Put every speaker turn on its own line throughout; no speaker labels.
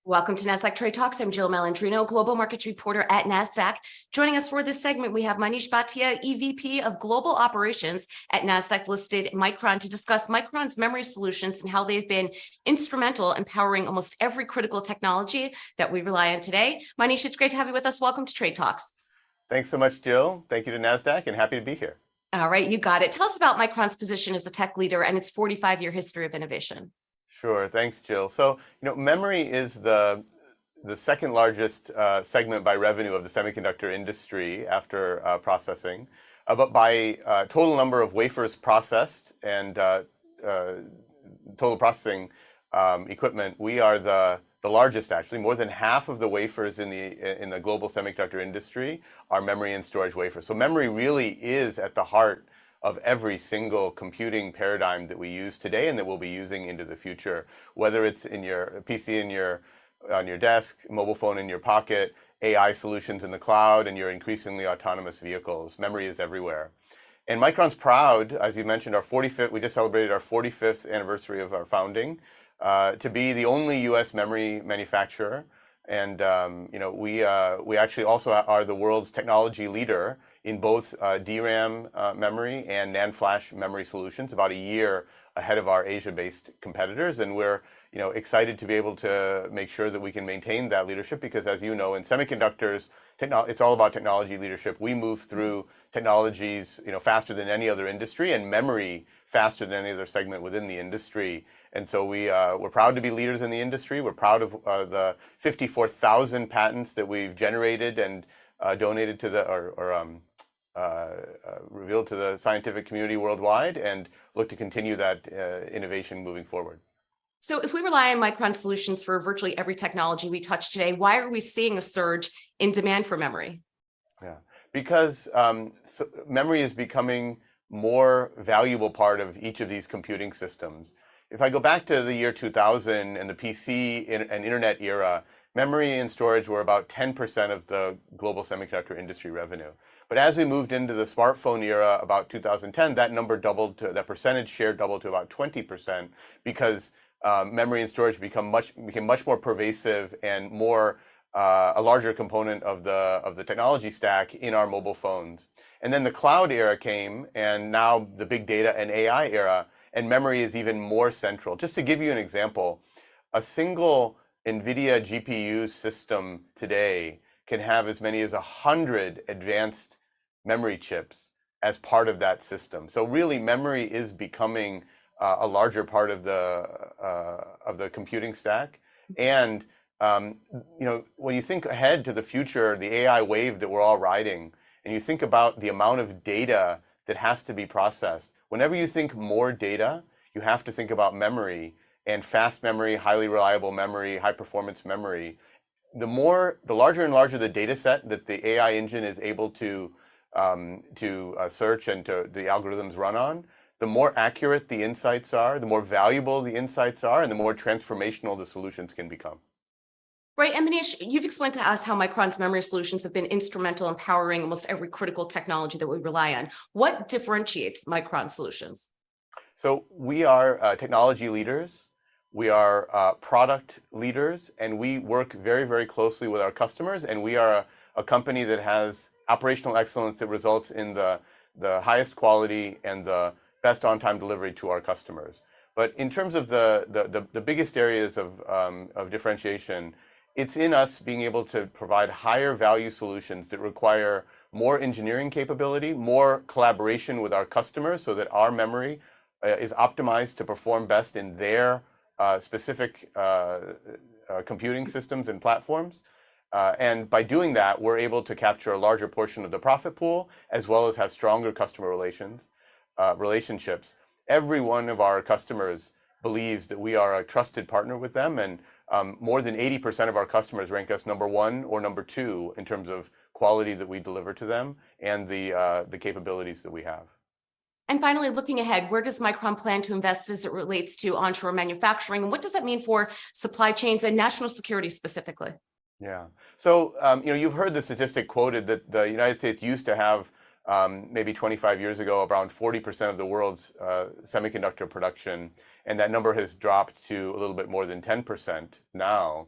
Welcome to Nasdaq TradeTalks. I'm Jill Malandrino, global markets reporter at Nasdaq. Joining us for this segment, we have Manish Bhatia, EVP of Global Operations at Nasdaq-listed Micron, to discuss Micron's memory solutions and how they've been instrumental in powering almost every critical technology that we rely on today. Manish, it's great to have you with us. Welcome to TradeTalks.
Thanks so much, Jill. Thank you to Nasdaq, and happy to be here.
All right, you got it. Tell us about Micron's position as a tech leader and its 45-year history of innovation.
Sure, thanks, Jill. So, memory is the second largest segment by revenue of the semiconductor industry after processing. But by total number of wafers processed and total processing equipment, we are the largest, actually. More than half of the wafers in the global semiconductor industry are memory and storage wafers. So memory really is at the heart of every single computing paradigm that we use today and that we'll be using into the future, whether it's in your PC on your desk, mobile phone in your pocket, AI solutions in the cloud, and your increasingly autonomous vehicles. Memory is everywhere. And Micron's proud, as you mentioned, we just celebrated our 45th anniversary of our founding, to be the only U.S. memory manufacturer. And we actually also are the world's technology leader in both DRAM memory and NAND flash memory solutions, about a year ahead of our Asia-based competitors. And we're excited to be able to make sure that we can maintain that leadership, because as you know, in semiconductors, it's all about technology leadership. We move through technologies faster than any other industry, and memory faster than any other segment within the industry. And so we're proud to be leaders in the industry. We're proud of the 54,000 patents that we've generated and donated to revealed to the scientific community worldwide, and look to continue that innovation moving forward.
So if we rely on Micron solutions for virtually every technology we touch today, why are we seeing a surge in demand for memory?
Yeah, because memory is becoming more valuable part of each of these computing systems. If I go back to the year 2000 and the PC and internet era, memory and storage were about 10% of the global semiconductor industry revenue. But as we moved into the smartphone era about 2010, that percentage share doubled to about 20%, because memory and storage became much more pervasive and a larger component of the technology stack in our mobile phones. And then the cloud era came, and now the big data and AI era, and memory is even more central. Just to give you an example, a single NVIDIA GPU system today can have as many as 100 advanced memory chips as part of that system. So really, memory is becoming a larger part of the computing stack. And when you think ahead to the future, the AI wave that we're all riding, and you think about the amount of data that has to be processed, whenever you think more data, you have to think about memory, and fast memory, highly reliable memory, high performance memory. The larger and larger the data set that the AI engine is able to search and the algorithms run on, the more accurate the insights are, the more valuable the insights are, and the more transformational the solutions can become.
Right, and Manish, you've explained to us how Micron's memory solutions have been instrumental in powering almost every critical technology that we rely on. What differentiates Micron solutions?
So we are technology leaders, we are product leaders, and we work very, very closely with our customers. And we are a company that has operational excellence that results in the highest quality and the best on-time delivery to our customers. But in terms of the biggest areas of differentiation, it's in us being able to provide higher value solutions that require more engineering capability, more collaboration with our customers, so that our memory is optimized to perform best in their specific computing systems and platforms. And by doing that, we're able to capture a larger portion of the profit pool, as well as have stronger customer relationships. Every one of our customers believes that we are a trusted partner with them, and more than 80% of our customers rank us number 1 or number 2 in terms of quality that we deliver to them and the capabilities that we have.
And finally, looking ahead, where does Micron plan to invest as it relates to onshore manufacturing? And what does that mean for supply chains and national security specifically?
Yeah. So, you've heard the statistic quoted that the United States used to have, maybe 25 years ago, around 40% of the world's semiconductor production. And that number has dropped to a little bit more than 10% now.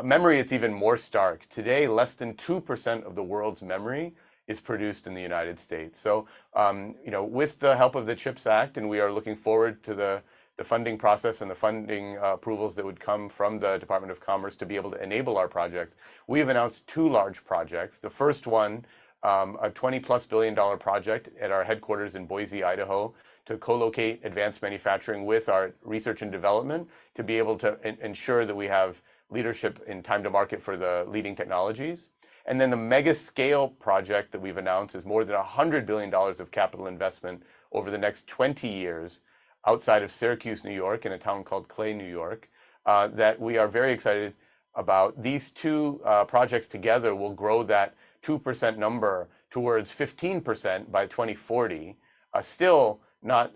Memory, it's even more stark. Today, less than 2% of the world's memory is produced in the United States. So, with the help of the CHIPS Act, and we are looking forward to the funding process and the funding approvals that would come from the Department of Commerce to be able to enable our projects, we have announced 2 large projects. The first one, a $20+ billion project at our headquarters in Boise, Idaho, to co-locate advanced manufacturing with our research and development to be able to ensure that we have leadership in time to market for the leading technologies. And then the mega scale project that we've announced is more than $100 billion of capital investment over the next 20 years outside of Syracuse, New York, in a town called Clay, New York, that we are very excited about. These 2 projects together will grow that 2% number towards 15% by 2040. Still not,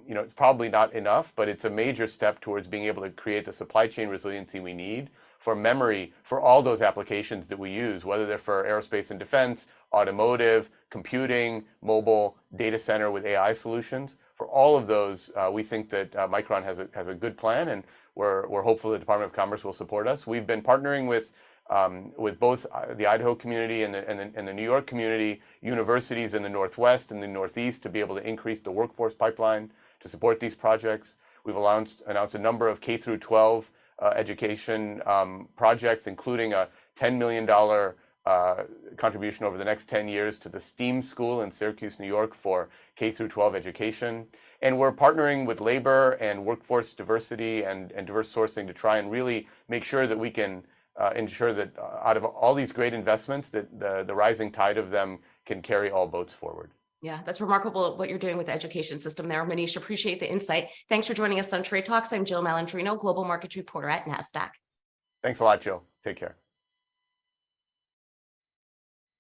it's probably not enough, but it's a major step towards being able to create the supply chain resiliency we need for memory for all those applications that we use, whether they're for aerospace and defense, automotive, computing, mobile, data center with AI solutions. For all of those, we think that Micron has a good plan, and we're hopeful the Department of Commerce will support us. We've been partnering with both the Idaho community and the New York community, universities in the Northwest and the Northeast to be able to increase the workforce pipeline to support these projects. We've announced a number of K through 12 education projects, including a $10 million contribution over the next 10 years to the STEAM school in Syracuse, New York for K through 12 education. And we're partnering with labor and workforce diversity and diverse sourcing to try and really make sure that we can ensure that out of all these great investments, that the rising tide of them can carry all boats forward.
Yeah, that's remarkable what you're doing with the education system there. Manish, appreciate the insight. Thanks for joining us on Trade Talks. I'm Jill Malandrino, Global Markets Reporter at Nasdaq.
Thanks a lot, Jill. Take care.